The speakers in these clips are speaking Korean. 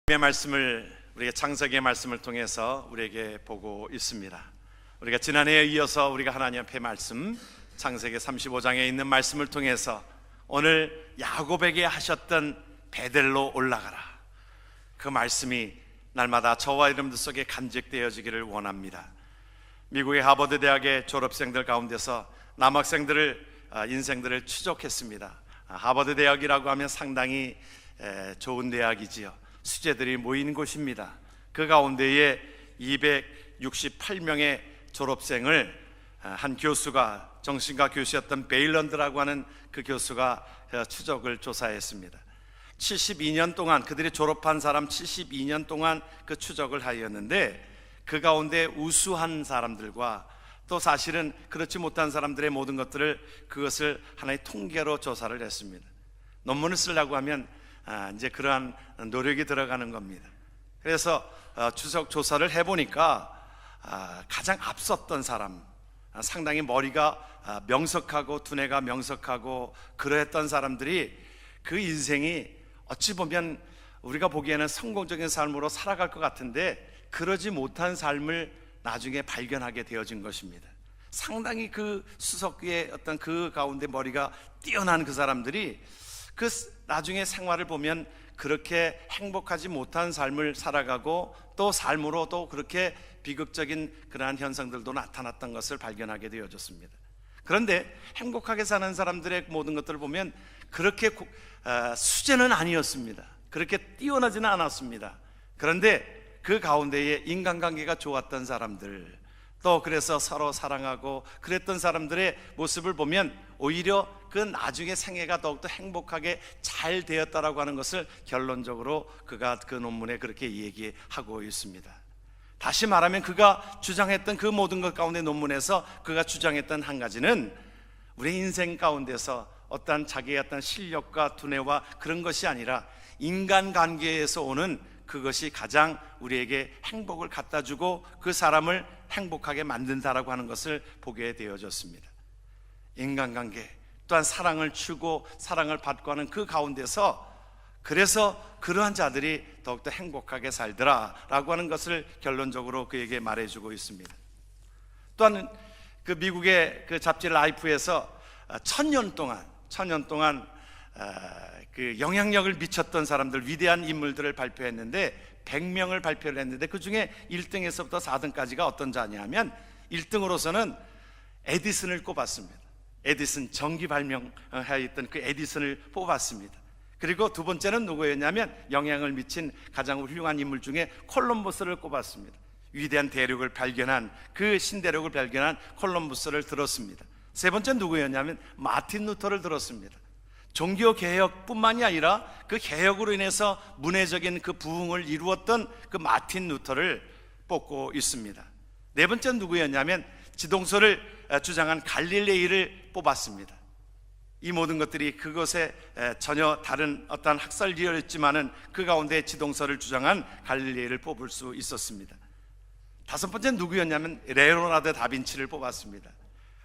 하나님의 말씀을 우리가 창세기의 말씀을 통해서 우리에게 보고 있습니다. 우리가 지난해에 이어서 우리가 하나님 앞에 말씀 창세기 35장에 있는 말씀을 통해서 오늘 야곱에게 하셨던 베델로 올라가라, 그 말씀이 날마다 저와 여러분들 속에 간직되어지기를 원합니다. 미국의 하버드 대학의 졸업생들 가운데서 남학생들을 인생들을 추적했습니다. 하버드 대학이라고 하면 상당히 좋은 대학이지요. 수재들이 모인 곳입니다. 그 가운데에 268명의 졸업생을 한 교수가, 정신과 교수였던 베일런드라고 하는 그 교수가 추적을 조사했습니다. 72년 동안, 그들이 졸업한 사람 72년 동안 그 추적을 하였는데, 그 가운데 우수한 사람들과 또 사실은 그렇지 못한 사람들의 모든 것들을, 그것을 하나의 통계로 조사를 했습니다. 논문을 쓰려고 하면 이제 그러한 노력이 들어가는 겁니다. 그래서 추적 조사를 해보니까 가장 앞섰던 사람, 상당히 머리가 명석하고 두뇌가 명석하고 그러했던 사람들이 그 인생이 어찌 보면 우리가 보기에는 성공적인 삶으로 살아갈 것 같은데 그러지 못한 삶을 나중에 발견하게 되어진 것입니다. 상당히 그 수석기의 어떤 그 가운데 머리가 뛰어난 그 사람들이 그 나중에 생활을 보면 그렇게 행복하지 못한 삶을 살아가고 또 삶으로 또 그렇게 비극적인 그러한 현상들도 나타났던 것을 발견하게 되어졌습니다. 그런데 행복하게 사는 사람들의 모든 것들을 보면 그렇게 수재는 아니었습니다. 그렇게 뛰어나지는 않았습니다. 그런데 그 가운데에 인간관계가 좋았던 사람들, 또 그래서 서로 사랑하고 그랬던 사람들의 모습을 보면 오히려 그 나중에 생애가 더욱더 행복하게 잘 되었다라고 하는 것을 결론적으로 그가 그 논문에 그렇게 얘기하고 있습니다. 다시 말하면 그가 주장했던 그 모든 것 가운데 논문에서 그가 주장했던 한 가지는 우리 인생 가운데서 어떠한 자기의 어떤 실력과 두뇌와 그런 것이 아니라 인간관계에서 오는 그것이 가장 우리에게 행복을 갖다주고 그 사람을 행복하게 만든다라고 하는 것을 보게 되어졌습니다. 인간관계, 또한 사랑을 주고 사랑을 받고 하는 그 가운데서, 그래서 그러한 자들이 더욱더 행복하게 살더라라고 하는 것을 결론적으로 그에게 말해주고 있습니다. 또한 그 미국의 그 잡지 라이프에서 1000년 동안 그 영향력을 미쳤던 사람들, 위대한 인물들을 발표했는데 100명을 발표를 했는데 그 중에 1등에서부터 4등까지가 어떤 자냐면 1등으로서는 에디슨을 꼽았습니다. 에디슨, 전기 발명하였던 그 에디슨을 뽑았습니다. 그리고 두 번째는 누구였냐면 영향을 미친 가장 훌륭한 인물 중에 콜럼버스를 꼽았습니다. 위대한 대륙을 발견한, 그 신대륙을 발견한 콜럼버스를 들었습니다. 세 번째는 누구였냐면 마틴 루터를 들었습니다. 종교 개혁뿐만이 아니라 그 개혁으로 인해서 문화적인 그 부흥을 이루었던 그 마틴 루터를 뽑고 있습니다. 네 번째는 누구였냐면 지동설을 주장한 갈릴레이를 뽑았습니다. 이 모든 것들이 그것에 전혀 다른 어떤 학설이었지만은 그 가운데 지동설을 주장한 갈릴레이를 뽑을 수 있었습니다. 다섯 번째는 누구였냐면 레오나르도 다빈치를 뽑았습니다.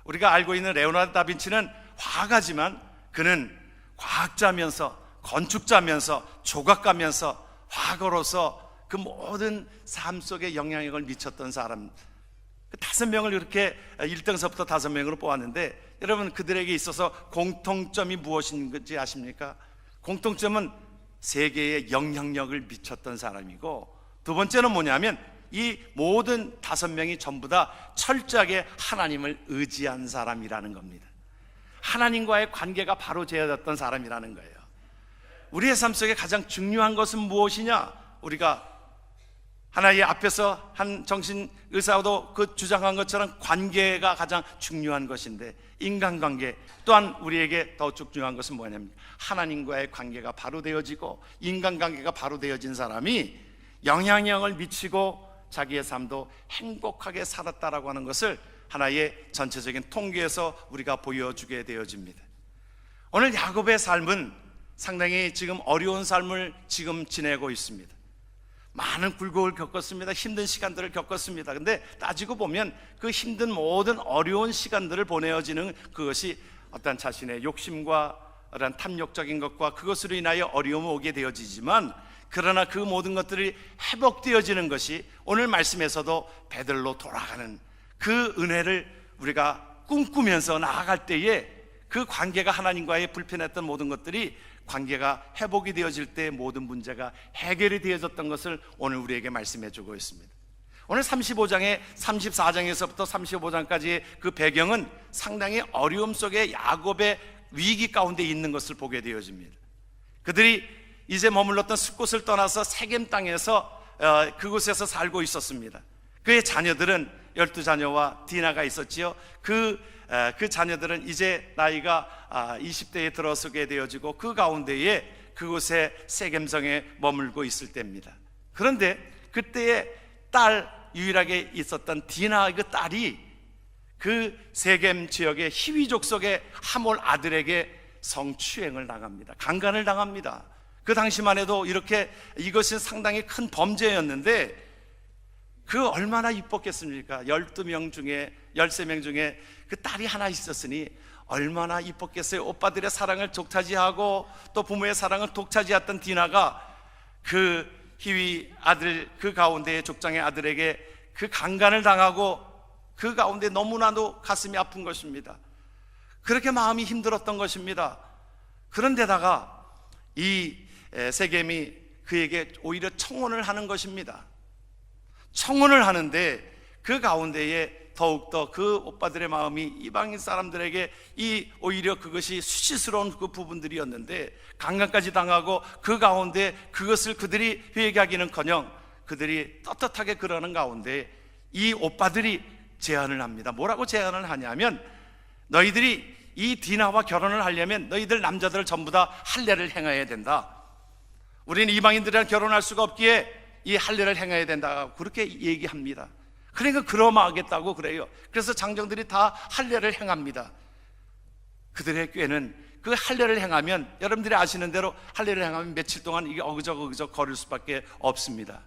우리가 알고 있는 레오나르도 다빈치는 화가지만 그는 과학자면서 건축자면서 조각가면서 화가로서 그 모든 삶 속에 영향력을 미쳤던 사람, 5명을 이렇게 1등서부터 5명으로 뽑았는데 여러분, 그들에게 있어서 공통점이 무엇인지 아십니까? 공통점은 세계에 영향력을 미쳤던 사람이고, 두 번째는 뭐냐면 이 모든 5명이 전부 다 철저하게 하나님을 의지한 사람이라는 겁니다. 하나님과의 관계가 바로 되어졌던 사람이라는 거예요. 우리의 삶 속에 가장 중요한 것은 무엇이냐? 우리가 하나의 앞에서 한 정신의사도 그 주장한 것처럼 관계가 가장 중요한 것인데, 인간관계 또한 우리에게 더 중요한 것은 뭐냐면 하나님과의 관계가 바로 되어지고 인간관계가 바로 되어진 사람이 영향력을 미치고 자기의 삶도 행복하게 살았다라고 하는 것을 하나의 전체적인 통계에서 우리가 보여주게 되어집니다. 오늘 야곱의 삶은 상당히 지금 어려운 삶을 지금 지내고 있습니다. 많은 굴곡을 겪었습니다. 힘든 시간들을 겪었습니다. 근데 따지고 보면 그 힘든 모든 어려운 시간들을 보내어지는 그것이 어떤 자신의 욕심과 어떤 탐욕적인 것과 그것으로 인하여 어려움이 오게 되어지지만 그러나 그 모든 것들이 회복되어지는 것이 오늘 말씀에서도 베들로 돌아가는 그 은혜를 우리가 꿈꾸면서 나아갈 때에 그 관계가 하나님과의 불편했던 모든 것들이 관계가 회복이 되어질 때 모든 문제가 해결이 되어졌던 것을 오늘 우리에게 말씀해 주고 있습니다. 오늘 35장의 34장에서부터 35장까지의 그 배경은 상당히 어려움 속에 야곱의 위기 가운데 있는 것을 보게 되어집니다. 그들이 이제 머물렀던 숫곳을 떠나서 세겜 땅에서 그곳에서 살고 있었습니다. 그의 자녀들은 12자녀와 디나가 있었지요. 그 자녀들은 이제 나이가 20대에 들어서게 되어지고 그 가운데에 그곳에 세겜성에 머물고 있을 때입니다. 그런데 그때의 딸 유일하게 있었던 디나의 그 딸이 그 세겜 지역의 히위 족속의 하몰 아들에게 성추행을 당합니다. 강간을 당합니다. 그 당시만 해도 이것은 상당히 큰 범죄였는데 그 얼마나 이뻤겠습니까? 12명 중에 13명 중에 그 딸이 하나 있었으니 얼마나 이뻤겠어요. 오빠들의 사랑을 독차지하고 또 부모의 사랑을 독차지했던 디나가 그 히위 아들 그 가운데의 족장의 아들에게 그 강간을 당하고 그 가운데 너무나도 가슴이 아픈 것입니다. 그렇게 마음이 힘들었던 것입니다. 그런데다가 이 세겜이 그에게 오히려 청혼을 하는 것입니다. 청혼을 하는데 그 가운데에 더욱더 그 오빠들의 마음이 이방인 사람들에게 오히려 그것이 수치스러운 그 부분들이었는데 강간까지 당하고 그 가운데 그것을 그들이 회개하기는커녕 그들이 떳떳하게 그러는 가운데 이 오빠들이 제안을 합니다. 뭐라고 제안을 하냐면 너희들이 이 디나와 결혼을 하려면 너희들 남자들을 전부 다 할례를 행해야 된다. 우리는 이방인들이랑 결혼할 수가 없기에 이 할례를 행해야 된다. 그렇게 얘기합니다. 그러니까 그러마하겠다고 그래요. 그래서 장정들이 다 할례를 행합니다. 그들의 꾀는 그 할례를 행하면 여러분들이 아시는 대로 할례를 행하면 며칠 동안 이게 어그적 거릴 수밖에 없습니다.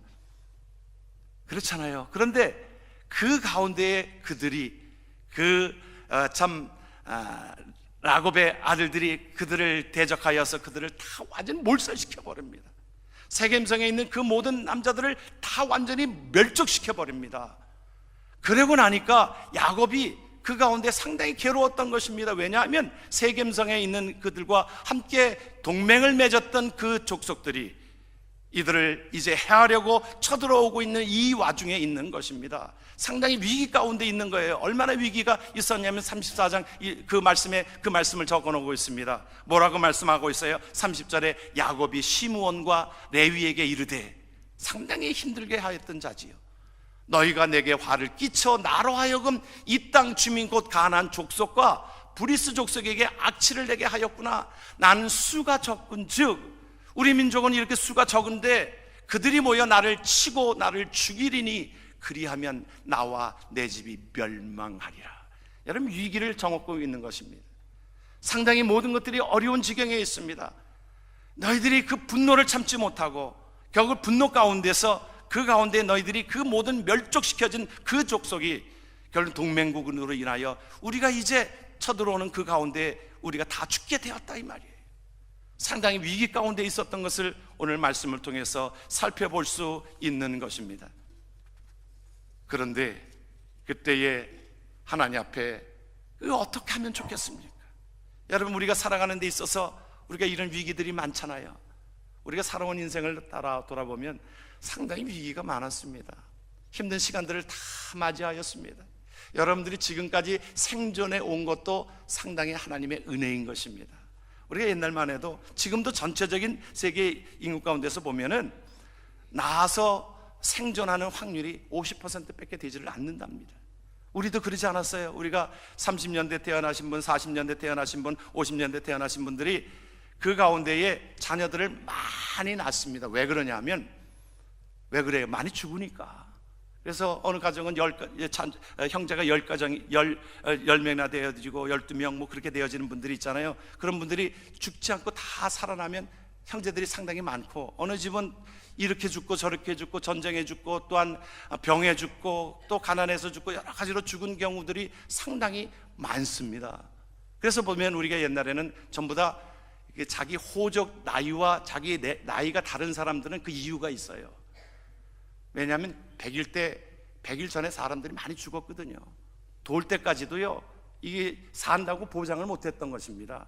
그렇잖아요. 그런데 그 가운데에 그들이 야곱의 아들들이 그들을 대적하여서 그들을 다 완전히 몰살시켜 버립니다. 세겜성에 있는 그 모든 남자들을 다 완전히 멸족시켜 버립니다. 그러고 나니까 야곱이 그 가운데 상당히 괴로웠던 것입니다. 왜냐하면 세겜성에 있는 그들과 함께 동맹을 맺었던 그 족속들이 이들을 이제 해하려고 쳐들어오고 있는 이 와중에 있는 것입니다. 상당히 위기 가운데 있는 거예요. 얼마나 위기가 있었냐면 34장 그 말씀을 적어놓고 있습니다. 뭐라고 말씀하고 있어요? 30절에 야곱이 시므온과 레위에게 이르되, 상당히 힘들게 하였던 자지요, 너희가 내게 화를 끼쳐 나로 하여금 이 땅 주민 곧 가나안 족속과 브리스 족속에게 악취를 내게 하였구나. 나는 수가 적은즉, 우리 민족은 이렇게 수가 적은데 그들이 모여 나를 치고 나를 죽이리니 그리하면 나와 내 집이 멸망하리라. 여러분, 위기를 정하고 있는 것입니다. 상당히 모든 것들이 어려운 지경에 있습니다. 너희들이 그 분노를 참지 못하고 결국 분노 가운데서 그 가운데 너희들이 그 모든 멸족시켜진 그 족속이 결국 동맹국으로 인하여 우리가 이제 쳐들어오는 그 가운데 우리가 다 죽게 되었다 이 말이에요. 상당히 위기 가운데 있었던 것을 오늘 말씀을 통해서 살펴볼 수 있는 것입니다. 그런데 그때에 하나님 앞에 어떻게 하면 좋겠습니까? 여러분, 우리가 살아가는 데 있어서 우리가 이런 위기들이 많잖아요. 우리가 살아온 인생을 따라 돌아보면 상당히 위기가 많았습니다. 힘든 시간들을 다 맞이하였습니다. 여러분들이 지금까지 생존해 온 것도 상당히 하나님의 은혜인 것입니다. 우리가 옛날만 해도 지금도 전체적인 세계 인구 가운데서 보면은 나아서 생존하는 확률이 50%밖에 되지를 않는답니다. 우리도 그러지 않았어요? 우리가 30년대 태어나신 분, 40년대 태어나신 분, 50년대 태어나신 분들이 그 가운데에 자녀들을 많이 낳습니다. 왜 그러냐면, 왜 그래요? 많이 죽으니까. 그래서 어느 가정은 형제가 10명이나 되어지고 12명 뭐 그렇게 되어지는 분들이 있잖아요. 그런 분들이 죽지 않고 다 살아나면 형제들이 상당히 많고, 어느 집은 이렇게 죽고 저렇게 죽고 전쟁에 죽고 또한 병에 죽고 또 가난해서 죽고 여러 가지로 죽은 경우들이 상당히 많습니다. 그래서 보면 우리가 옛날에는 전부 다 자기 호적 나이와 자기 나이가 다른 사람들은 그 이유가 있어요. 왜냐하면 100일 전에 사람들이 많이 죽었거든요. 돌 때까지도요, 이게 산다고 보장을 못했던 것입니다.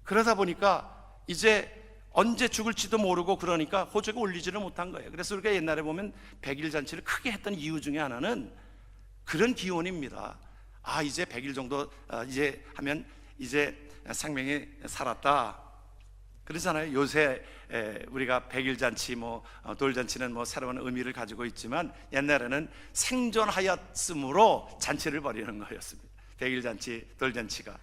그러다 보니까 이제 언제 죽을지도 모르고, 그러니까 호적에 올리지를 못한 거예요. 그래서 우리가 옛날에 보면 100일 잔치를 크게 했던 이유 중에 하나는 그런 기원입니다. 이제 100일 정도 이제 하면 이제 생명이 살았다 그러잖아요. 요새 우리가 100일 잔치, 돌잔치는 새로운 의미를 가지고 있지만, 옛날에는 생존하였으므로 잔치를 벌이는 거였습니다. 100일 잔치, 돌잔치가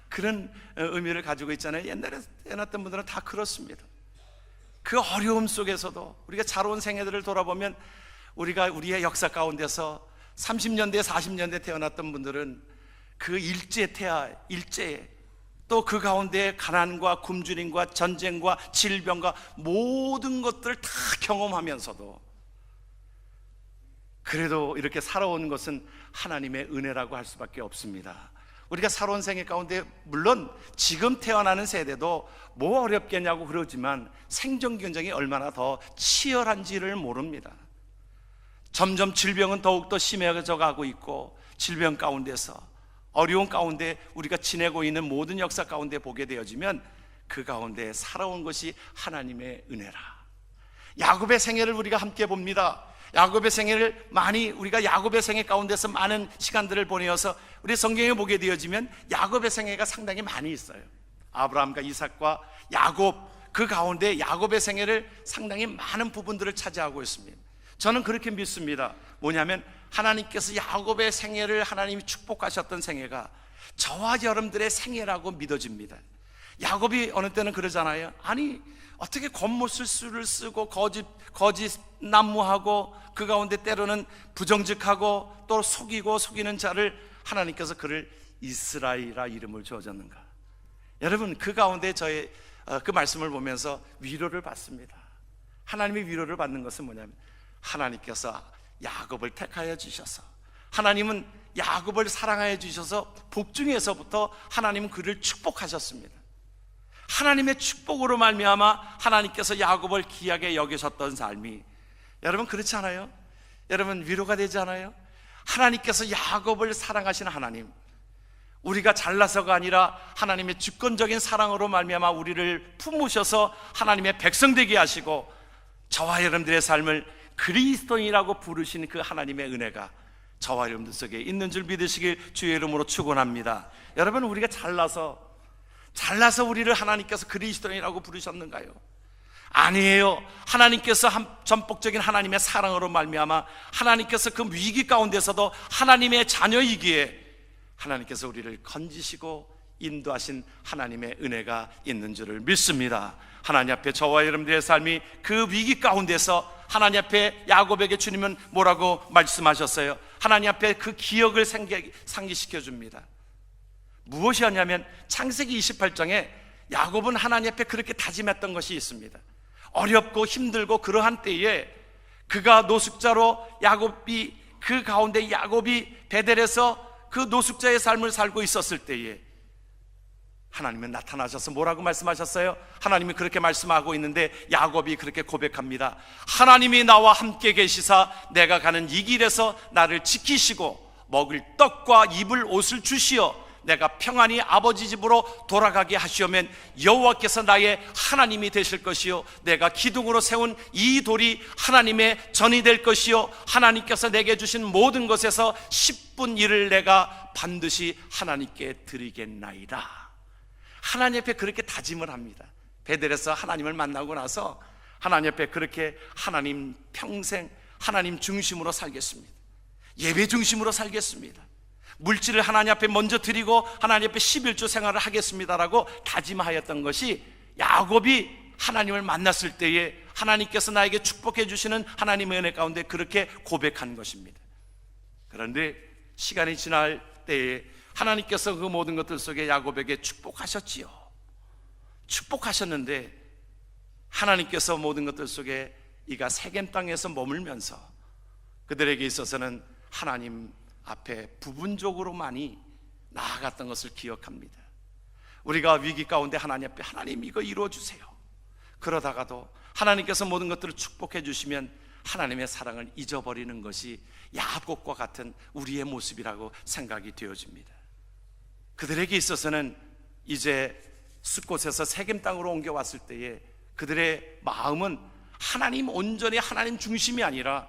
그런 의미를 가지고 있잖아요. 옛날에 해놨던 분들은 다 그렇습니다. 그 어려움 속에서도 우리가 잘 온 생애들을 돌아보면, 우리가 우리의 역사 가운데서 30년대 40년대 태어났던 분들은 그 일제에 또 그 가운데 가난과 굶주림과 전쟁과 질병과 모든 것들을 다 경험하면서도 그래도 이렇게 살아온 것은 하나님의 은혜라고 할 수밖에 없습니다. 우리가 살아온 생애 가운데 물론 지금 태어나는 세대도 뭐 어렵겠냐고 그러지만 생존 경쟁이 얼마나 더 치열한지를 모릅니다. 점점 질병은 더욱더 심해져 가고 있고, 질병 가운데서 어려운 가운데 우리가 지내고 있는 모든 역사 가운데 보게 되어지면 그 가운데 살아온 것이 하나님의 은혜라. 야곱의 생애를 우리가 함께 봅니다. 야곱의 생애를 우리가 야곱의 생애 가운데서 많은 시간들을 보내어서 우리 성경에 보게 되어지면 야곱의 생애가 상당히 많이 있어요. 아브라함과 이삭과 야곱, 그 가운데 야곱의 생애를 상당히 많은 부분들을 차지하고 있습니다. 저는 그렇게 믿습니다. 뭐냐면 하나님께서 야곱의 생애를 하나님이 축복하셨던 생애가 저와 여러분들의 생애라고 믿어집니다. 야곱이 어느 때는 그러잖아요. 아니, 어떻게 겉모술수를 쓰고 거짓 난무하고 그 가운데 때로는 부정직하고 또 속이는 자를 하나님께서 그를 이스라엘이라 이름을 주어졌는가. 여러분, 그 가운데 저의 그 말씀을 보면서 위로를 받습니다. 하나님의 위로를 받는 것은 뭐냐면, 하나님께서 야곱을 택하여 주셔서, 하나님은 야곱을 사랑하여 주셔서 복중에서부터 하나님은 그를 축복하셨습니다. 하나님의 축복으로 말미암아 하나님께서 야곱을 귀하게 여기셨던 삶이, 여러분 그렇지 않아요? 여러분 위로가 되지 않아요? 하나님께서 야곱을 사랑하시는 하나님, 우리가 잘나서가 아니라 하나님의 주권적인 사랑으로 말미암아 우리를 품으셔서 하나님의 백성 되게 하시고 저와 여러분들의 삶을 그리스도인이라고 부르신 그 하나님의 은혜가 저와 여러분들 속에 있는 줄 믿으시길 주의 이름으로 축원합니다. 여러분, 우리가 잘나서 우리를 하나님께서 그리스도인이라고 부르셨는가요? 아니에요. 하나님께서 전폭적인 하나님의 사랑으로 말미암아 하나님께서 그 위기 가운데서도 하나님의 자녀이기에 하나님께서 우리를 건지시고 인도하신 하나님의 은혜가 있는 줄을 믿습니다. 하나님 앞에 저와 여러분들의 삶이 그 위기 가운데서 하나님 앞에 야곱에게 주님은 뭐라고 말씀하셨어요? 하나님 앞에 그 기억을 상기시켜 줍니다. 무엇이었냐면 창세기 28장에 야곱은 하나님 앞에 그렇게 다짐했던 것이 있습니다. 어렵고 힘들고 그러한 때에 그가 노숙자로 야곱이 그 가운데 야곱이 베델에서 그 노숙자의 삶을 살고 있었을 때에 하나님은 나타나셔서 뭐라고 말씀하셨어요? 하나님이 그렇게 말씀하고 있는데 야곱이 그렇게 고백합니다. 하나님이 나와 함께 계시사 내가 가는 이 길에서 나를 지키시고 먹을 떡과 입을 옷을 주시어 내가 평안히 아버지 집으로 돌아가게 하시오면 여호와께서 나의 하나님이 되실 것이요 내가 기둥으로 세운 이 돌이 하나님의 전이 될 것이요 하나님께서 내게 주신 모든 것에서 10분 1을 내가 반드시 하나님께 드리겠나이다. 하나님 앞에 그렇게 다짐을 합니다. 베델에서 하나님을 만나고 나서 하나님 앞에 그렇게 하나님 평생 하나님 중심으로 살겠습니다. 예배 중심으로 살겠습니다. 물질을 하나님 앞에 먼저 드리고 하나님 앞에 11조 생활을 하겠습니다라고 다짐하였던 것이 야곱이 하나님을 만났을 때에 하나님께서 나에게 축복해 주시는 하나님의 은혜 가운데 그렇게 고백한 것입니다. 그런데 시간이 지날 때에 하나님께서 그 모든 것들 속에 야곱에게 축복하셨지요. 축복하셨는데 하나님께서 모든 것들 속에 이가 세겜 땅에서 머물면서 그들에게 있어서는 하나님 앞에 부분적으로만이 나아갔던 것을 기억합니다. 우리가 위기 가운데 하나님 앞에 하나님 이거 이루어주세요. 그러다가도 하나님께서 모든 것들을 축복해 주시면 하나님의 사랑을 잊어버리는 것이 야곱과 같은 우리의 모습이라고 생각이 되어집니다. 그들에게 있어서는 이제 숫곳에서 세겜 땅으로 옮겨왔을 때에 그들의 마음은 하나님, 온전히 하나님 중심이 아니라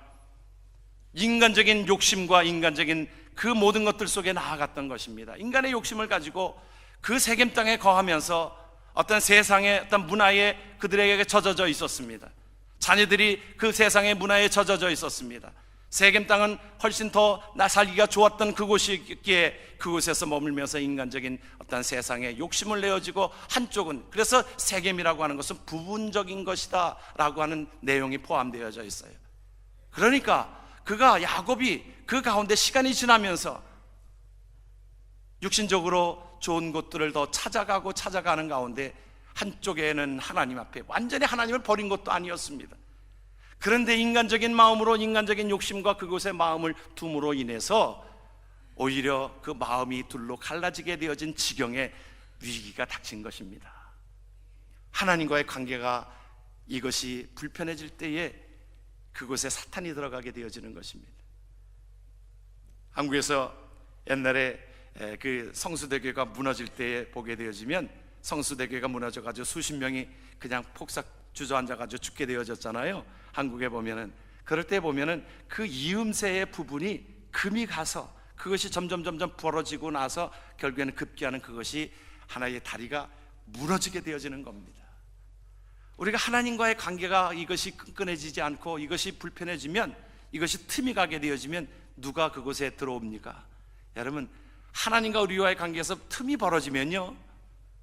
인간적인 욕심과 인간적인 그 모든 것들 속에 나아갔던 것입니다. 인간의 욕심을 가지고 그 세겜 땅에 거하면서 어떤 세상의 어떤 문화에 그들에게 젖어져 있었습니다. 자녀들이 그 세상의 문화에 젖어져 있었습니다. 세겜 땅은 훨씬 더 살기가 좋았던 그곳이기에 그곳에서 머물면서 인간적인 어떤 세상에 욕심을 내어지고, 한쪽은 그래서 세겜이라고 하는 것은 부분적인 것이다 라고 하는 내용이 포함되어져 있어요. 그러니까 야곱이 그 가운데 시간이 지나면서 육신적으로 좋은 것들을 더 찾아가는 가운데 한쪽에는 하나님 앞에 완전히 하나님을 버린 것도 아니었습니다. 그런데 인간적인 마음으로, 인간적인 욕심과 그곳에 마음을 둠으로 인해서 오히려 그 마음이 둘로 갈라지게 되어진 지경에 위기가 닥친 것입니다. 하나님과의 관계가 이것이 불편해질 때에 그곳에 사탄이 들어가게 되어지는 것입니다. 한국에서 옛날에 그 성수대교가 무너질 때에 보게 되어지면, 성수대교가 무너져가지고 수십 명이 그냥 폭삭 주저앉아가지고 죽게 되어졌잖아요. 한국에 보면은, 그럴 때 보면은 그 이음새의 부분이 금이 가서 그것이 점점 벌어지고 나서 결국에는 급기야는 그것이 하나의 다리가 무너지게 되어지는 겁니다. 우리가 하나님과의 관계가 이것이 끈끈해지지 않고 이것이 불편해지면, 이것이 틈이 가게 되어지면 누가 그곳에 들어옵니까? 여러분, 하나님과 우리와의 관계에서 틈이 벌어지면요,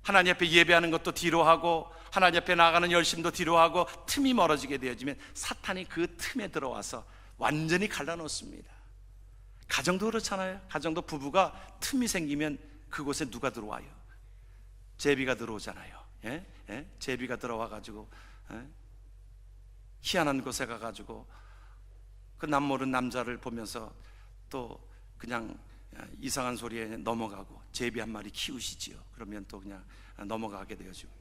하나님 앞에 예배하는 것도 뒤로 하고 하나님 앞에 나아가는 열심도 뒤로 하고 틈이 멀어지게 되어지면 사탄이 그 틈에 들어와서 완전히 갈라놓습니다. 가정도 그렇잖아요. 가정도 부부가 틈이 생기면 그곳에 누가 들어와요? 제비가 들어오잖아요. 예? 예? 제비가 들어와가지고 희한한 곳에 가가지고 그 남모르는 남자를 보면서 또 그냥 이상한 소리에 넘어가고, 제비 한 마리 키우시지요. 그러면 또 그냥 넘어가게 되어지고,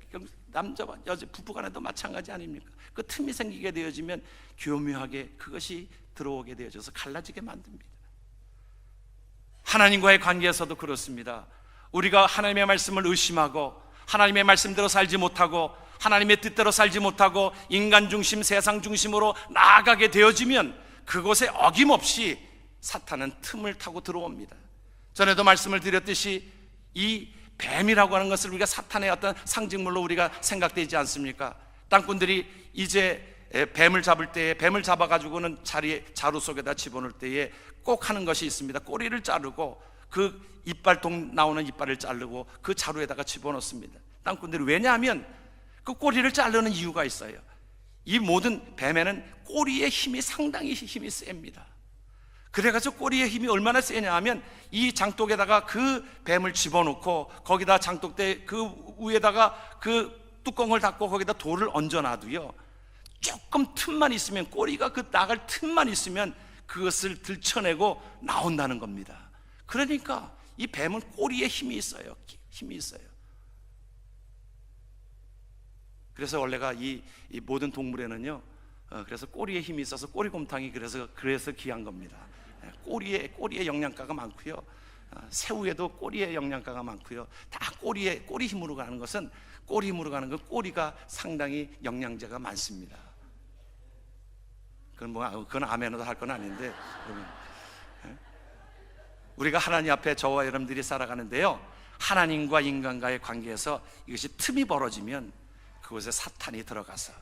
남자와 여자 부부간에도 마찬가지 아닙니까? 그 틈이 생기게 되어지면 교묘하게 그것이 들어오게 되어져서 갈라지게 만듭니다. 하나님과의 관계에서도 그렇습니다. 우리가 하나님의 말씀을 의심하고 하나님의 말씀대로 살지 못하고 하나님의 뜻대로 살지 못하고 인간 중심, 세상 중심으로 나아가게 되어지면 그곳에 어김없이 사탄은 틈을 타고 들어옵니다. 전에도 말씀을 드렸듯이 이 뱀이라고 하는 것을 우리가 사탄의 어떤 상징물로 우리가 생각되지 않습니까? 땅꾼들이 이제 뱀을 잡을 때에, 뱀을 잡아가지고는 자루 속에다 집어넣을 때에 꼭 하는 것이 있습니다. 꼬리를 자르고 그 이빨통 나오는 이빨을 자르고 그 자루에다가 집어넣습니다. 땅꾼들이. 왜냐하면 그 꼬리를 자르는 이유가 있어요. 이 모든 뱀에는 꼬리의 힘이 상당히 힘이 셉니다. 그래가지고 꼬리의 힘이 얼마나 세냐 하면 이 장독에다가 그 뱀을 집어넣고 거기다 장독대 그 위에다가 그 뚜껑을 닫고 거기다 돌을 얹어놔도요, 조금 틈만 있으면, 꼬리가 그 나갈 틈만 있으면 그것을 들쳐내고 나온다는 겁니다. 그러니까 이 뱀은 꼬리에 힘이 있어요. 힘이 있어요. 그래서 원래가 이 모든 동물에는요, 그래서 꼬리에 힘이 있어서 꼬리곰탕이 그래서 귀한 겁니다. 꼬리에 영양가가 많고요, 새우에도 꼬리에 영양가가 많고요, 다 꼬리 힘으로 가는 것은, 꼬리 힘으로 가는 건 꼬리가 상당히 영양제가 많습니다. 그건 아멘으로 할 건 아닌데, 우리가 하나님 앞에 저와 여러분들이 살아가는데요, 하나님과 인간과의 관계에서 이것이 틈이 벌어지면 그곳에 사탄이 들어가서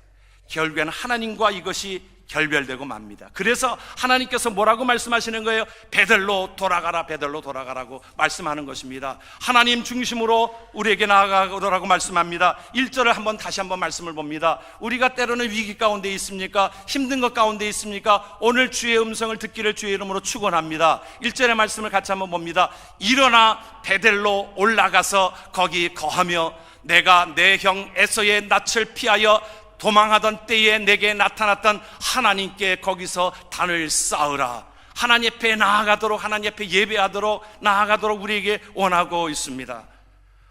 결국에는 하나님과 이것이 결별되고 맙니다. 그래서 하나님께서 뭐라고 말씀하시는 거예요? 베들로 돌아가라, 베들로 돌아가라고 말씀하는 것입니다. 하나님 중심으로 우리에게 나아가라고 말씀합니다. 1절을 다시 한번 말씀을 봅니다. 우리가 때로는 위기 가운데 있습니까? 힘든 것 가운데 있습니까? 오늘 주의 음성을 듣기를 주의 이름으로 축원합니다. 1절의 말씀을 같이 한번 봅니다. 일어나 베들로 올라가서 거기 거하며 내가 내 형 에서의 낯을 피하여 도망하던 때에 내게 나타났던 하나님께 거기서 단을 쌓으라. 하나님 앞에 나아가도록, 하나님 앞에 예배하도록 나아가도록 우리에게 원하고 있습니다.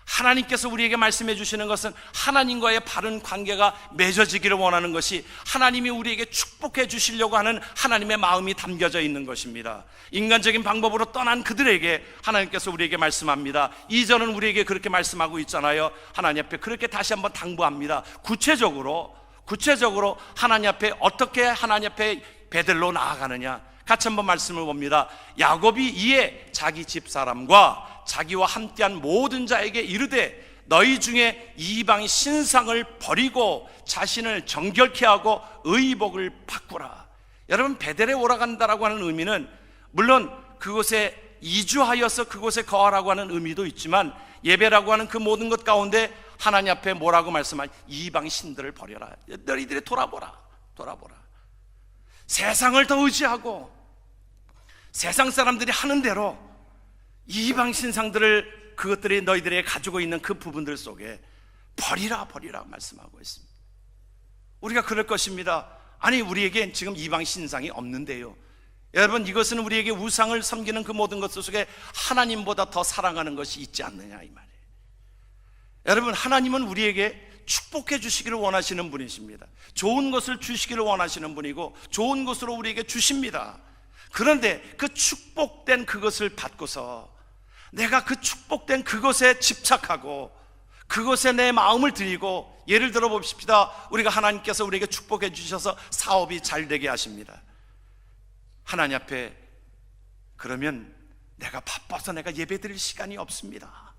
하나님께서 우리에게 말씀해 주시는 것은 하나님과의 바른 관계가 맺어지기를 원하는 것이 하나님이 우리에게 축복해 주시려고 하는 하나님의 마음이 담겨져 있는 것입니다. 인간적인 방법으로 떠난 그들에게 하나님께서 우리에게 말씀합니다. 이전은 우리에게 그렇게 말씀하고 있잖아요. 하나님 앞에 그렇게 다시 한번 당부합니다. 구체적으로 하나님 앞에 어떻게 하나님 앞에 베들로 나아가느냐, 같이 한번 말씀을 봅니다. 야곱이 이에 자기 집사람과 자기와 함께한 모든 자에게 이르되 너희 중에 이방 신상을 버리고 자신을 정결케 하고 의복을 바꾸라. 여러분, 베델에 오라간다라고 하는 의미는 물론 그곳에 이주하여서 그곳에 거하라고 하는 의미도 있지만, 예배라고 하는 그 모든 것 가운데 하나님 앞에 뭐라고 말씀하냐, 이방 신들을 버려라. 너희들이 돌아보라. 세상을 더 의지하고 세상 사람들이 하는 대로 이방 신상들을, 그것들이 너희들이 가지고 있는 그 부분들 속에 버리라 말씀하고 있습니다. 우리가 그럴 것입니다. 아니, 우리에게 지금 이방 신상이 없는데요. 여러분, 이것은 우리에게 우상을 섬기는 그 모든 것 속에 하나님보다 더 사랑하는 것이 있지 않느냐, 이 말이에요. 여러분, 하나님은 우리에게 축복해 주시기를 원하시는 분이십니다. 좋은 것을 주시기를 원하시는 분이고 좋은 것으로 우리에게 주십니다. 그런데 그 축복된 그것을 받고서 내가 그 축복된 그것에 집착하고 그것에 내 마음을 드리고, 예를 들어 봅시다. 우리가 하나님께서 우리에게 축복해 주셔서 사업이 잘 되게 하십니다. 하나님 앞에 그러면 내가 바빠서 내가 예배 드릴 시간이 없습니다.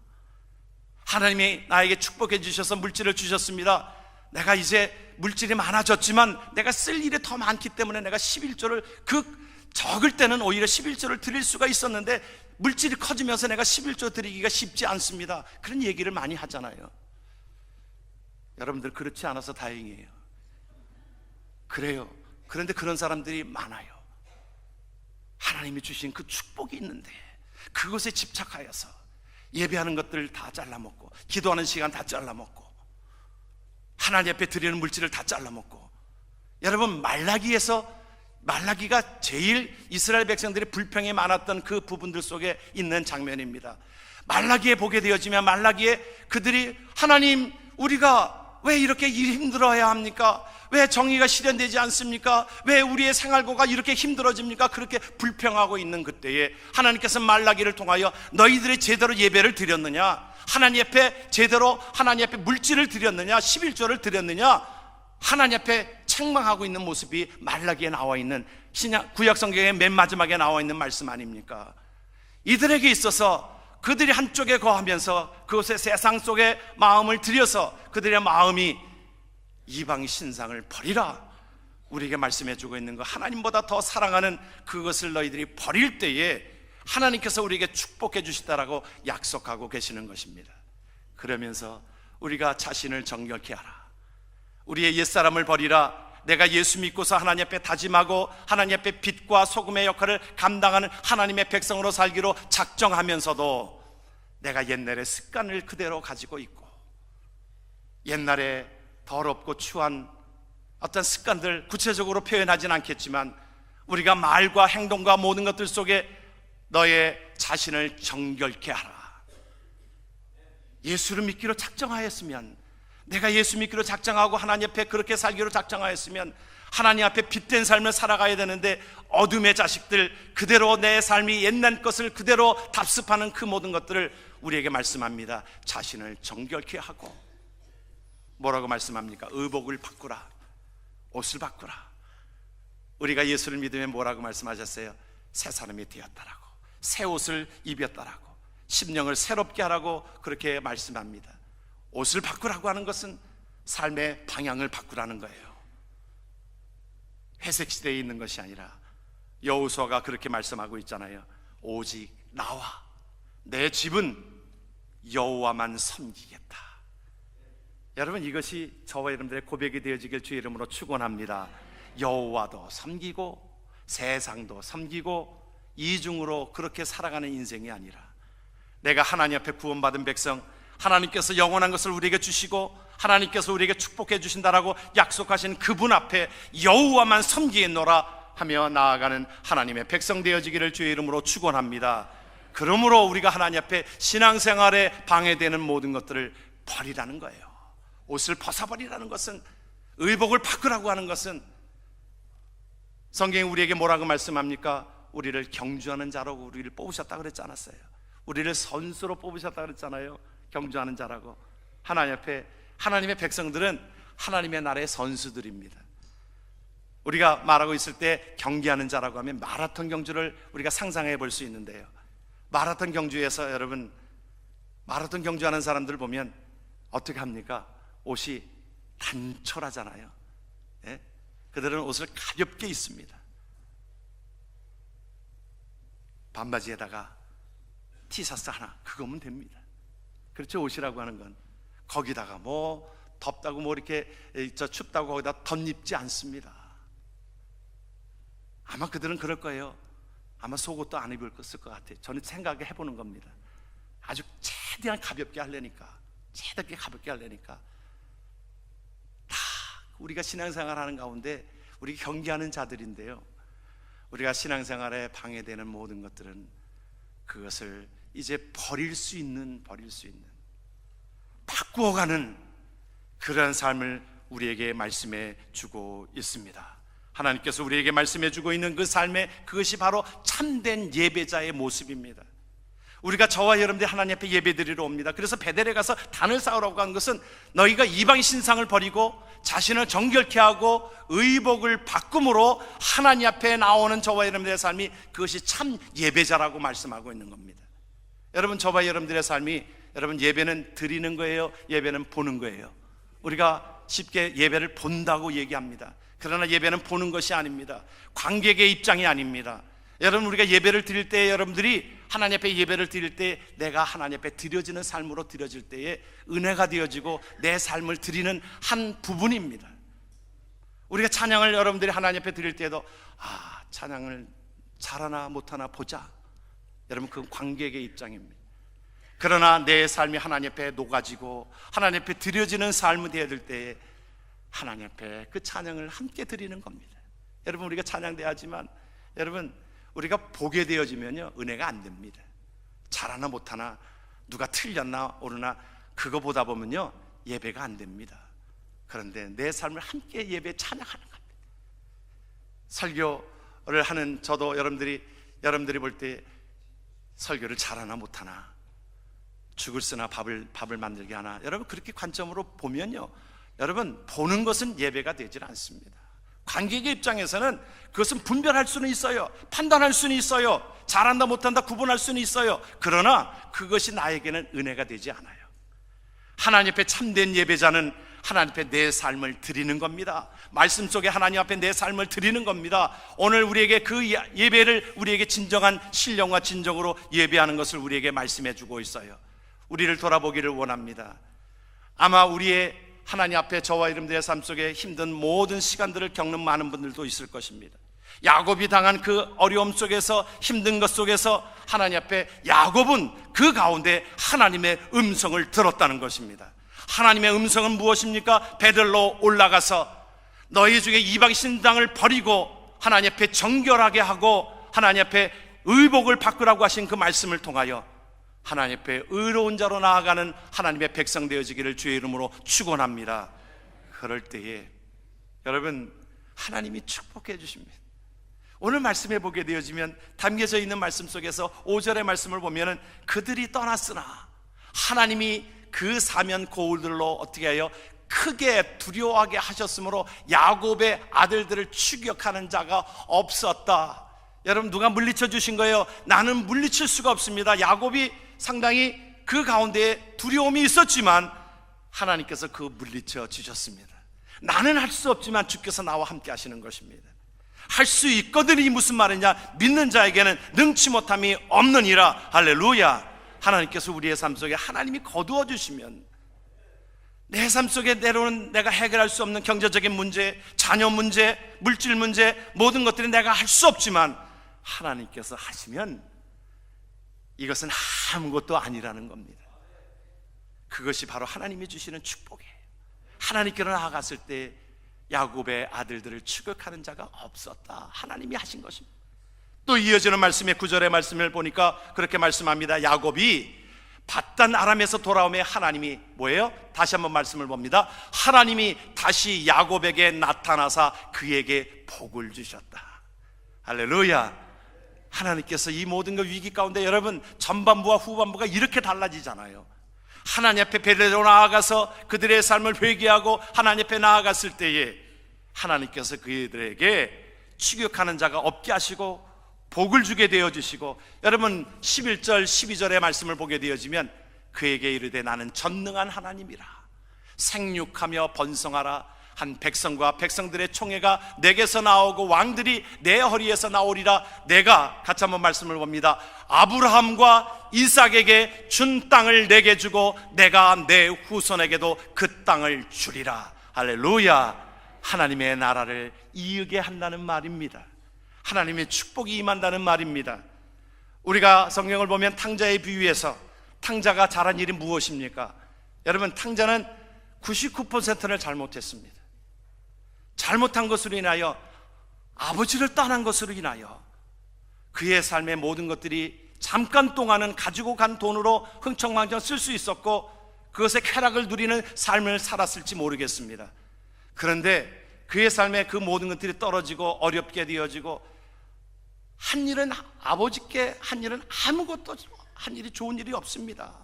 하나님이 나에게 축복해 주셔서 물질을 주셨습니다. 내가 이제 물질이 많아졌지만 내가 쓸 일이 더 많기 때문에 내가 11조를, 적을 때는 오히려 11조를 드릴 수가 있었는데 물질이 커지면서 내가 11조 드리기가 쉽지 않습니다. 그런 얘기를 많이 하잖아요. 여러분들 그렇지 않아서 다행이에요. 그래요. 그런데 그런 사람들이 많아요. 하나님이 주신 그 축복이 있는데 그것에 집착하여서 예배하는 것들 다 잘라먹고, 기도하는 시간 다 잘라먹고, 하나님 앞에 드리는 물질을 다 잘라먹고. 여러분, 말라기가 제일 이스라엘 백성들이 불평이 많았던 그 부분들 속에 있는 장면입니다. 말라기에 보게 되어지면 말라기에 그들이, 하나님, 우리가 왜 이렇게 일 힘들어야 합니까? 왜 정의가 실현되지 않습니까? 왜 우리의 생활고가 이렇게 힘들어집니까? 그렇게 불평하고 있는 그때에 하나님께서 말라기를 통하여 너희들이 제대로 예배를 드렸느냐? 하나님 앞에 제대로 하나님 앞에 물질을 드렸느냐? 11조를 드렸느냐? 하나님 앞에 책망하고 있는 모습이 말라기에 나와 있는, 구약 성경의 맨 마지막에 나와 있는 말씀 아닙니까? 이들에게 있어서 그들이 한쪽에 거하면서 그곳의 세상 속에 마음을 들여서 그들의 마음이 이방 신상을 버리라, 우리에게 말씀해 주고 있는 거, 하나님보다 더 사랑하는 그것을 너희들이 버릴 때에 하나님께서 우리에게 축복해 주시다라고 약속하고 계시는 것입니다. 그러면서 우리가 자신을 정결케 하라, 우리의 옛사람을 버리라. 내가 예수 믿고서 하나님 앞에 다짐하고 하나님 앞에 빛과 소금의 역할을 감당하는 하나님의 백성으로 살기로 작정하면서도 내가 옛날의 습관을 그대로 가지고 있고, 옛날에 더럽고 추한 어떤 습관들, 구체적으로 표현하진 않겠지만 우리가 말과 행동과 모든 것들 속에 너의 자신을 정결케 하라. 예수를 믿기로 작정하였으면, 내가 예수 믿기로 작정하고 하나님 앞에 그렇게 살기로 작정하였으면 하나님 앞에 빛된 삶을 살아가야 되는데, 어둠의 자식들, 그대로 내 삶이 옛날 것을 그대로 답습하는 그 모든 것들을 우리에게 말씀합니다. 자신을 정결케 하고, 뭐라고 말씀합니까? 의복을 바꾸라, 옷을 바꾸라. 우리가 예수를 믿으면 뭐라고 말씀하셨어요? 새 사람이 되었다라고, 새 옷을 입었다라고, 심령을 새롭게 하라고 그렇게 말씀합니다. 옷을 바꾸라고 하는 것은 삶의 방향을 바꾸라는 거예요. 회색 시대에 있는 것이 아니라 여호수아가 그렇게 말씀하고 있잖아요. 오직 나와 내 집은 여호와만 섬기겠다. 여러분, 이것이 저와 여러분들의 고백이 되어지길 주의 이름으로 축원합니다. 여호와도 섬기고 세상도 섬기고 이중으로 그렇게 살아가는 인생이 아니라, 내가 하나님 앞에 구원받은 백성, 하나님께서 영원한 것을 우리에게 주시고 하나님께서 우리에게 축복해 주신다라고 약속하신 그분 앞에 여호와만 섬기겠노라 하며 나아가는 하나님의 백성 되어지기를 주의 이름으로 축원합니다. 그러므로 우리가 하나님 앞에 신앙생활에 방해되는 모든 것들을 버리라는 거예요. 옷을 벗어버리라는 것은, 의복을 바꾸라고 하는 것은, 성경이 우리에게 뭐라고 말씀합니까? 우리를 경주하는 자라고 우리를 뽑으셨다 그랬지 않았어요? 우리를 선수로 뽑으셨다 그랬잖아요. 경주하는 자라고. 하나님 앞에, 하나님의 백성들은 하나님의 나라의 선수들입니다. 우리가 말하고 있을 때 경기하는 자라고 하면 마라톤 경주를 우리가 상상해 볼 수 있는데요, 마라톤 경주에서 여러분, 마라톤 경주하는 사람들 보면 어떻게 합니까? 옷이 단촐하잖아요. 예? 그들은 옷을 가볍게 입습니다. 반바지에다가 티셔츠 하나, 그거면 됩니다. 그렇죠? 옷이라고 하는 건. 거기다가 뭐 덥다고 뭐 이렇게 춥다고 거기다 덧입지 않습니다. 아마 그들은 그럴 거예요. 아마 속옷도 안 입을 것 같아요. 저는 생각해 보는 겁니다. 아주 최대한 가볍게 하려니까, 최대한 가볍게 하려니까. 다 우리가 신앙생활 하는 가운데 우리 경계하는 자들인데요, 우리가 신앙생활에 방해되는 모든 것들은 그것을 이제 버릴 수 있는 바꾸어가는 그러한 삶을 우리에게 말씀해 주고 있습니다. 하나님께서 우리에게 말씀해 주고 있는 그 삶의, 그것이 바로 참된 예배자의 모습입니다. 우리가 저와 여러분들이 하나님 앞에 예배드리러 옵니다. 그래서 베델에 가서 단을 쌓으라고 하는 것은 너희가 이방 신상을 버리고 자신을 정결케 하고 의복을 바꿈으로 하나님 앞에 나오는 저와 여러분들의 삶이, 그것이 참 예배자라고 말씀하고 있는 겁니다. 여러분, 저와 여러분들의 삶이, 여러분, 예배는 드리는 거예요? 예배는 보는 거예요? 우리가 쉽게 예배를 본다고 얘기합니다. 그러나 예배는 보는 것이 아닙니다. 관객의 입장이 아닙니다. 여러분, 우리가 예배를 드릴 때, 여러분들이 하나님 앞에 예배를 드릴 때, 내가 하나님 앞에 드려지는 삶으로 드려질 때에 은혜가 되어지고 내 삶을 드리는 한 부분입니다. 우리가 찬양을 여러분들이 하나님 앞에 드릴 때에도, 찬양을 잘하나 못하나 보자, 여러분, 그건 관객의 입장입니다. 그러나 내 삶이 하나님 앞에 녹아지고 하나님 앞에 드려지는 삶이 되어질 때에 하나님 앞에 그 찬양을 함께 드리는 겁니다. 여러분, 우리가 찬양돼야지만, 여러분, 우리가 보게 되어지면요, 은혜가 안 됩니다. 잘하나 못하나, 누가 틀렸나 오르나, 그거 보다 보면요, 예배가 안 됩니다. 그런데 내 삶을 함께 예배 찬양하는 겁니다. 설교를 하는 저도 여러분들이 볼 때 설교를 잘하나 못하나, 죽을 쓰나 밥을 만들게 하나, 여러분, 그렇게 관점으로 보면요, 여러분, 보는 것은 예배가 되질 않습니다. 관객의 입장에서는 그것은 분별할 수는 있어요. 판단할 수는 있어요. 잘한다 못한다 구분할 수는 있어요. 그러나 그것이 나에게는 은혜가 되지 않아요. 하나님 앞에 참된 예배자는 하나님 앞에 내 삶을 드리는 겁니다. 말씀 속에 하나님 앞에 내 삶을 드리는 겁니다. 오늘 우리에게 그 예배를, 우리에게 진정한 신령과 진정으로 예배하는 것을 우리에게 말씀해 주고 있어요. 우리를 돌아보기를 원합니다. 아마 우리의 하나님 앞에 저와 여러분들의 삶 속에 힘든 모든 시간들을 겪는 많은 분들도 있을 것입니다. 야곱이 당한 그 어려움 속에서, 힘든 것 속에서 하나님 앞에 야곱은 그 가운데 하나님의 음성을 들었다는 것입니다. 하나님의 음성은 무엇입니까? 베들로 올라가서 너희 중에 이방 신당을 버리고 하나님 앞에 정결하게 하고 하나님 앞에 의복을 바꾸라고 하신 그 말씀을 통하여 하나님 앞에 의로운 자로 나아가는 하나님의 백성 되어지기를 주의 이름으로 축원합니다. 그럴 때에 여러분, 하나님이 축복해 주십니다. 오늘 말씀해 보게 되어지면 담겨져 있는 말씀 속에서 5절의 말씀을 보면은 그들이 떠났으나 하나님이 그 사면 고울들로 어떻게 해요? 크게 두려워하게 하셨으므로 야곱의 아들들을 추격하는 자가 없었다. 여러분, 누가 물리쳐 주신 거예요? 나는 물리칠 수가 없습니다. 야곱이 상당히 그 가운데 두려움이 있었지만 하나님께서 그 물리쳐 주셨습니다. 나는 할 수 없지만 주께서 나와 함께 하시는 것입니다. 할 수 있거든이 무슨 말이냐? 믿는 자에게는 능치 못함이 없느니라. 할렐루야. 하나님께서 우리의 삶 속에 하나님이 거두어 주시면 내 삶 속에 때로는 내가 해결할 수 없는 경제적인 문제, 자녀 문제, 물질 문제, 모든 것들이 내가 할 수 없지만 하나님께서 하시면 이것은 아무것도 아니라는 겁니다. 그것이 바로 하나님이 주시는 축복이에요. 하나님께로 나아갔을 때 야곱의 아들들을 추격하는 자가 없었다. 하나님이 하신 것입니다. 또 이어지는 말씀의 9절의 말씀을 보니까 그렇게 말씀합니다. 야곱이 밧단 아람에서 돌아오며 하나님이 뭐예요? 다시 한번 말씀을 봅니다. 하나님이 다시 야곱에게 나타나사 그에게 복을 주셨다. 할렐루야. 하나님께서 이 모든 그 위기 가운데 여러분 전반부와 후반부가 이렇게 달라지잖아요. 하나님 앞에 베들레로 나아가서 그들의 삶을 회개하고 하나님 앞에 나아갔을 때에 하나님께서 그들에게 추격하는 자가 없게 하시고 복을 주게 되어주시고, 여러분 11절 12절의 말씀을 보게 되어지면 그에게 이르되 나는 전능한 하나님이라 생육하며 번성하라 한 백성과 백성들의 총회가 내게서 나오고 왕들이 내 허리에서 나오리라. 내가 같이 한번 말씀을 봅니다. 아브라함과 이삭에게 준 땅을 내게 주고 내가 내 후손에게도 그 땅을 주리라. 할렐루야. 하나님의 나라를 이으게 한다는 말입니다. 하나님의 축복이 임한다는 말입니다. 우리가 성경을 보면 탕자의 비유에서 탕자가 잘한 일이 무엇입니까? 여러분 탕자는 99%를 잘못했습니다. 잘못한 것으로 인하여 아버지를 떠난 것으로 인하여 그의 삶의 모든 것들이 잠깐 동안은 가지고 간 돈으로 흥청망청 쓸 수 있었고 그것의 쾌락을 누리는 삶을 살았을지 모르겠습니다. 그런데 그의 삶에 그 모든 것들이 떨어지고 어렵게 되어지고 한 일은 아버지께 한 일은 아무것도 한 일이 좋은 일이 없습니다.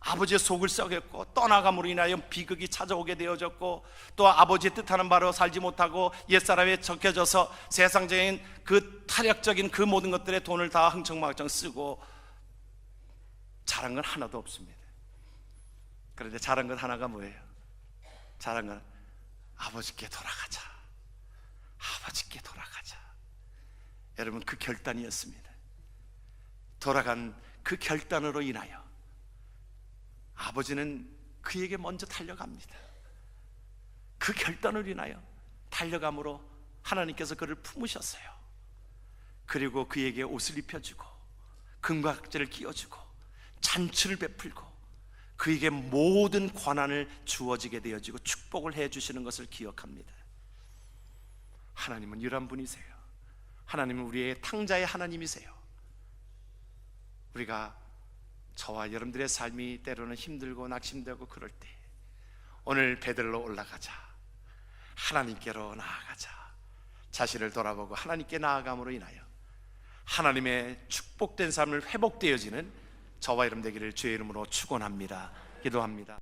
아버지의 속을 썩였고 떠나감으로 인하여 비극이 찾아오게 되어졌고 또 아버지의 뜻하는 바로 살지 못하고 옛사람에 적혀져서 세상적인 그 타력적인 그 모든 것들에 돈을 다 흥청망청 쓰고 잘한 건 하나도 없습니다. 그런데 잘한 건 하나가 뭐예요? 잘한 건 아버지께 돌아가자. 아버지께 돌아가자. 여러분 그 결단이었습니다. 돌아간 그 결단으로 인하여 아버지는 그에게 먼저 달려갑니다. 그 결단으로 인하여 달려감으로 하나님께서 그를 품으셨어요. 그리고 그에게 옷을 입혀주고 금과 각재를 끼워주고 잔치를 베풀고 그에게 모든 권한을 주어지게 되어지고 축복을 해주시는 것을 기억합니다. 하나님은 이러한 분이세요. 하나님은 우리의 탕자의 하나님이세요. 우리가 저와 여러분들의 삶이 때로는 힘들고 낙심되고 그럴 때 오늘 베들로 올라가자. 하나님께로 나아가자. 자신을 돌아보고 하나님께 나아감으로 인하여 하나님의 축복된 삶을 회복되어지는 저와 여러분 되기를 주의 이름으로 축원합니다. 기도합니다.